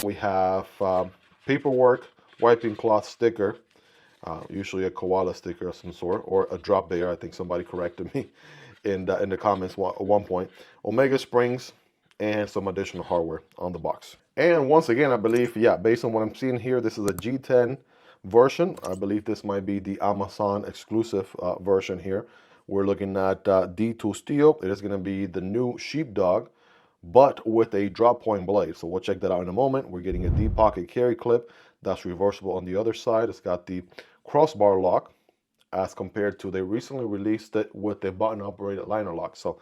We have paperwork, wiping cloth sticker, usually a koala sticker of some sort, or a drop bear. I think somebody corrected me in the comments at one point. Omega springs, and some additional hardware on the box. And once again, I believe, yeah, based on what I'm seeing here, this is a G10 version. I believe this might be the Amazon exclusive version here. We're looking at D2 steel. It is going to be the new Sheepdog, but with a drop point blade. So we'll check that out in a moment. We're getting a deep pocket carry clip that's reversible on the other side. It's got the crossbar lock as compared to, they recently released it with the button operated liner lock. So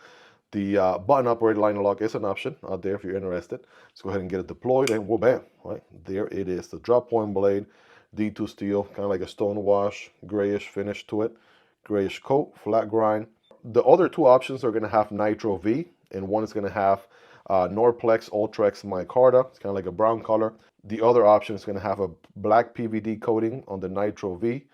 the button operated liner lock is an option out there if you're interested. Let's go ahead and get it deployed, and well, bam, right there it is. The drop point blade, D2 steel, kind of like a stone wash, grayish finish to it, grayish coat, flat grind. The other two options are going to have Nitro V, and one is going to have Norplex Ultrex micarta. It's kind of like a brown color. The other option is going to have a black PVD coating on the Nitro V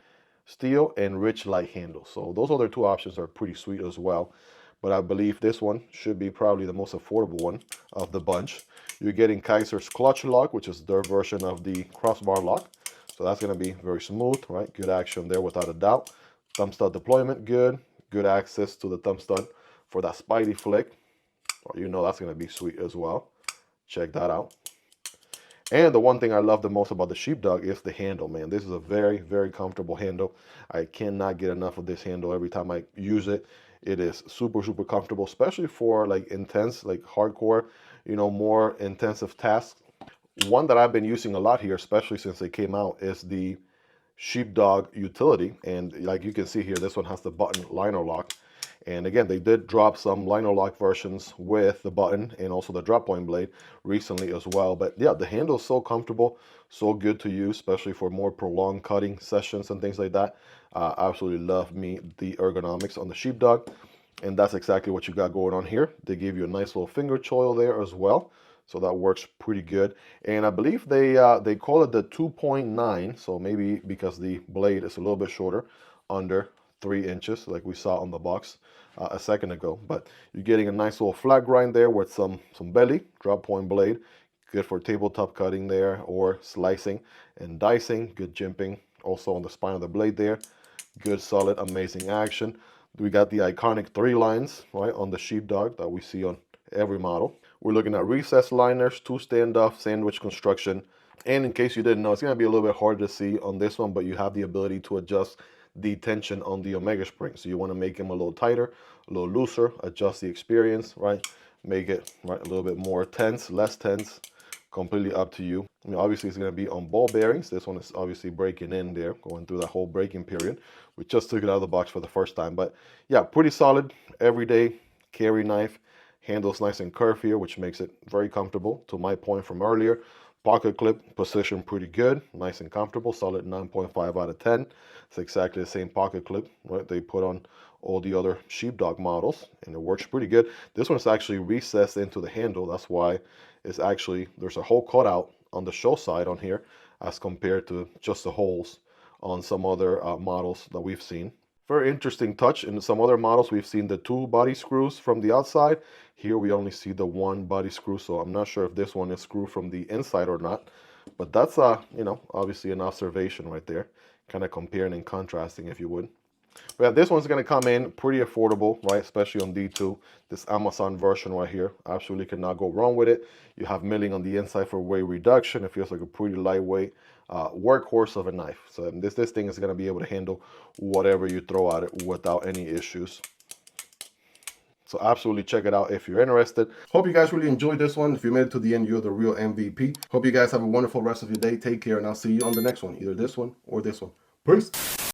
steel and rich light handle. So those other two options are pretty sweet as well. But I believe this one should be probably the most affordable one of the bunch. You're getting Kizer's clutch lock, which is their version of the crossbar lock. So that's going to be very smooth, right? Good action there without a doubt. Thumb stud deployment, good. Good access to the thumb stud for that Spidey flick. Or you know that's going to be sweet as well. Check that out. And the one thing I love the most about the Sheepdog is the handle, man. This is a very, very comfortable handle. I cannot get enough of this handle every time I use it. It is super, super comfortable, especially for like intense, like hardcore, you know, more intensive tasks. One that I've been using a lot here, especially since they came out, is the Sheepdog utility. And like you can see here, this one has the button liner lock. And again, they did drop some liner lock versions with the button and also the drop point blade recently as well. But yeah, the handle is so comfortable, so good to use, especially for more prolonged cutting sessions and things like that. Absolutely love me the ergonomics on the Sheepdog. And that's exactly what you got going on here. They give you a nice little finger choil there as well. So that works pretty good. And I believe they call it the 2.9. So maybe because the blade is a little bit shorter, under 3 inches, like we saw on the box a second ago. But you're getting a nice little flat grind there with some belly, drop point blade. Good for tabletop cutting there, or slicing and dicing. Good jimping also on the spine of the blade there. Good, solid, amazing action. We got the iconic 3 lines, right, on the Sheepdog that we see on every model. We're looking at recessed liners, 2 standoff sandwich construction. And in case you didn't know, it's going to be a little bit hard to see on this one, but you have the ability to adjust the tension on the Omega spring. So you want to make them a little tighter, a little looser, adjust the experience, right? Make it right a little bit more tense, less tense, completely up to you. I mean, obviously it's going to be on ball bearings. This one is obviously breaking in there, going through that whole breaking period. We just took it out of the box for the first time, but yeah, pretty solid, everyday carry knife. Handles nice and curved here, which makes it very comfortable. To my point from earlier, pocket clip position pretty good, nice and comfortable, solid 9.5 out of 10. It's exactly the same pocket clip, right, they put on all the other Sheepdog models, and it works pretty good. This one's actually recessed into the handle. That's why it's actually, there's a hole cut out on the show side on here as compared to just the holes on some other models that we've seen. Very interesting touch. In some other models, we've seen the 2 body screws from the outside. Here we only see the 1 body screw, so I'm not sure if this one is screwed from the inside or not. But that's, you know, obviously an observation right there. Kind of comparing and contrasting, if you would. But yeah, this one's going to come in pretty affordable, right? Especially on D2. This Amazon version right here. Absolutely cannot go wrong with it. You have milling on the inside for weight reduction. It feels like a pretty lightweight workhorse of a knife. So this thing is going to be able to handle whatever you throw at it without any issues. So absolutely check it out if you're interested. Hope you guys really enjoyed this one. If you made it to the end, you're the real MVP. Hope you guys have a wonderful rest of your day. Take care, and I'll see you on the next one. Either this one or this one. Peace.